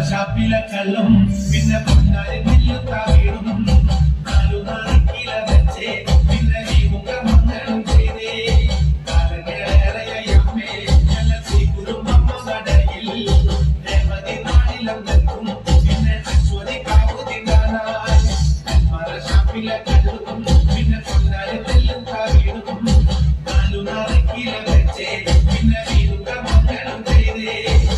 ഷാപ്പിലെ കള്ളും പിന്നെ പൊന്നാരി നെല്ലുത്താ വീടും നാലുനാളിക്കില വെച്ചേ പിന്നെ വീമുഖ മംഗളം ചെയ്തേ കാലങ്ങളേറെയമ്മേ ഞങ്ങൾ ശ്രീകുരുമമ്മ നടയിൽ രേവതി നാളിലും നിൽക്കും പിന്നെ അശ്വതി കാവുതിണ്ടാനായി ഷാപ്പിലെ കള്ളും പിന്നെ പൊന്നാരി നെല്ലുത്താ വീടും നാലുനാളിക്കില വെച്ചേ പിന്നെ വീമുഖ മംഗളം ചെയ്തേ